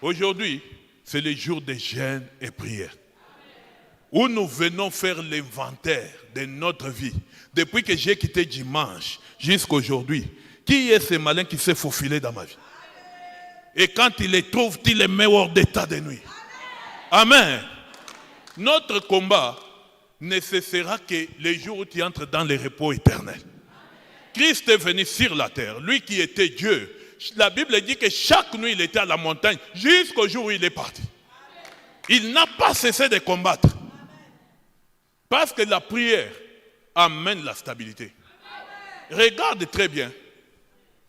Aujourd'hui, c'est le jour des jeûnes et prières. Où nous venons faire l'inventaire de notre vie. Depuis que j'ai quitté dimanche jusqu'à aujourd'hui, qui est ce malin qui s'est faufilé dans ma vie? Et quand il les trouve, il les met hors d'état de nuit. Amen. Notre combat ne cessera que les jours où tu entres dans le repos éternel. Christ est venu sur la terre, lui qui était Dieu. La Bible dit que chaque nuit il était à la montagne jusqu'au jour où il est parti. Il n'a pas cessé de combattre. Parce que la prière amène la stabilité. Regarde très bien.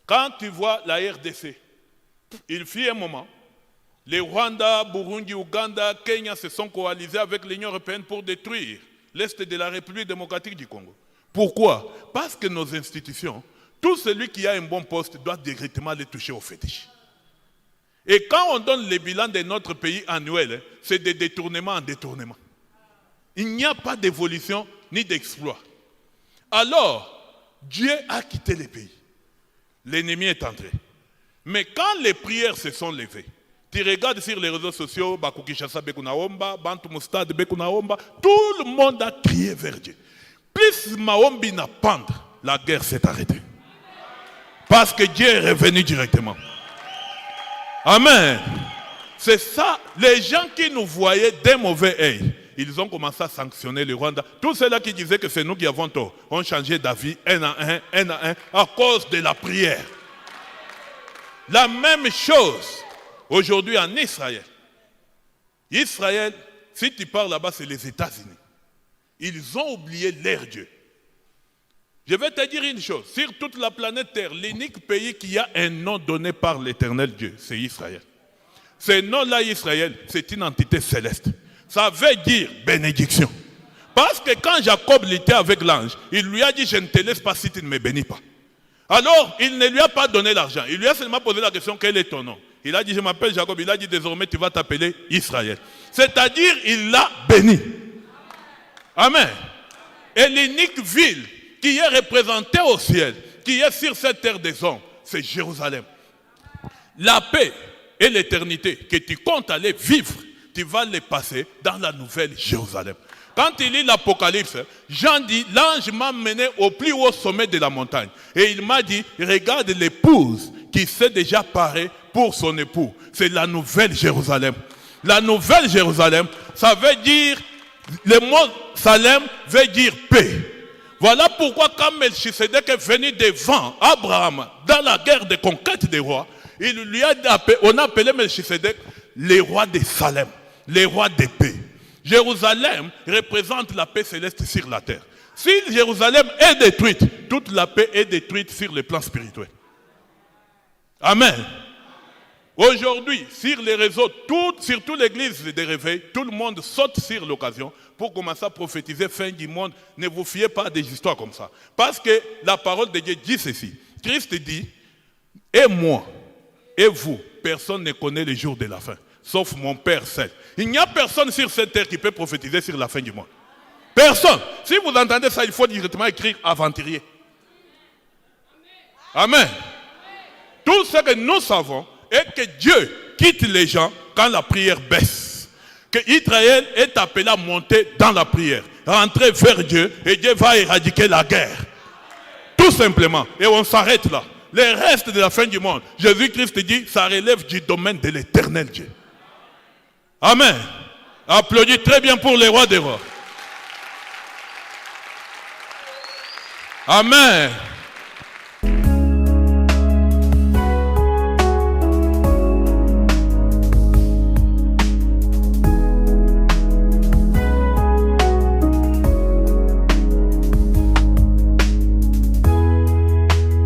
Quand tu vois la RDC, il fut un moment, les Rwanda, Burundi, Ouganda, Kenya se sont coalisés avec l'Union européenne pour détruire l'Est de la République démocratique du Congo. Pourquoi? Parce que nos institutions, tout celui qui a un bon poste doit directement les toucher au fétiche. Et quand on donne le bilan de notre pays annuel, c'est de détournement en détournement. Il n'y a pas d'évolution ni d'exploit. Alors, Dieu a quitté le pays. L'ennemi est entré. Mais quand les prières se sont levées, tu regardes sur les réseaux sociaux, Bakukishasa Bekunaomba, Bantu Mustad Bekunaomba, tout le monde a crié vers Dieu. Plus Maombi n'a pendre, la guerre s'est arrêtée. Parce que Dieu est revenu directement. Amen. C'est ça, les gens qui nous voyaient d'un mauvais œil, ils ont commencé à sanctionner le Rwanda. Tous ceux-là qui disaient que c'est nous qui avons tort, ont changé d'avis un à un, à cause de la prière. La même chose aujourd'hui en Israël. Israël, si tu parles là-bas, c'est les États-Unis. Ils ont oublié leur Dieu. Je vais te dire une chose. Sur toute la planète Terre, l'unique pays qui a un nom donné par l'éternel Dieu, c'est Israël. Ce nom-là, Israël, c'est une entité céleste. Ça veut dire bénédiction. Parce que quand Jacob était avec l'ange, il lui a dit, je ne te laisse pas si tu ne me bénis pas. Alors, il ne lui a pas donné l'argent. Il lui a seulement posé la question, quel est ton nom? Il a dit, je m'appelle Jacob. Il a dit, désormais, tu vas t'appeler Israël. C'est-à-dire, il l'a béni. Amen. Et l'unique ville qui est représentée au ciel, qui est sur cette terre des hommes, c'est Jérusalem. La paix et l'éternité que tu comptes aller vivre, tu vas les passer dans la nouvelle Jérusalem. Quand il lit l'Apocalypse, Jean dit, l'ange m'a mené au plus haut sommet de la montagne. Et il m'a dit, regarde l'épouse qui s'est déjà parée pour son époux. C'est la nouvelle Jérusalem. La nouvelle Jérusalem, ça veut dire, le mot Salem veut dire paix. Voilà pourquoi quand Melchisedec est venu devant Abraham dans la guerre de conquête des rois, on a appelé Melchisedec les rois de Salem, les rois de paix. Jérusalem représente la paix céleste sur la terre. Si Jérusalem est détruite, toute la paix est détruite sur le plan spirituel. Amen. Aujourd'hui, sur les réseaux, surtout l'église de réveil, tout le monde saute sur l'occasion pour commencer à prophétiser fin du monde. Ne vous fiez pas à des histoires comme ça. Parce que la parole de Dieu dit ceci. Christ dit, et moi, et vous, personne ne connaît le jour de la fin, sauf mon Père seul. Il n'y a personne sur cette terre qui peut prophétiser sur la fin du monde. Personne. Si vous entendez ça, il faut directement écrire aventurier. Amen. Tout ce que nous savons est que Dieu quitte les gens quand la prière baisse. Que Israël est appelé à monter dans la prière, rentrer vers Dieu et Dieu va éradiquer la guerre. Tout simplement. Et on s'arrête là. Le reste de la fin du monde, Jésus-Christ dit, ça relève du domaine de l'éternel Dieu. Amen. Applaudis très bien pour les rois des rois. Amen.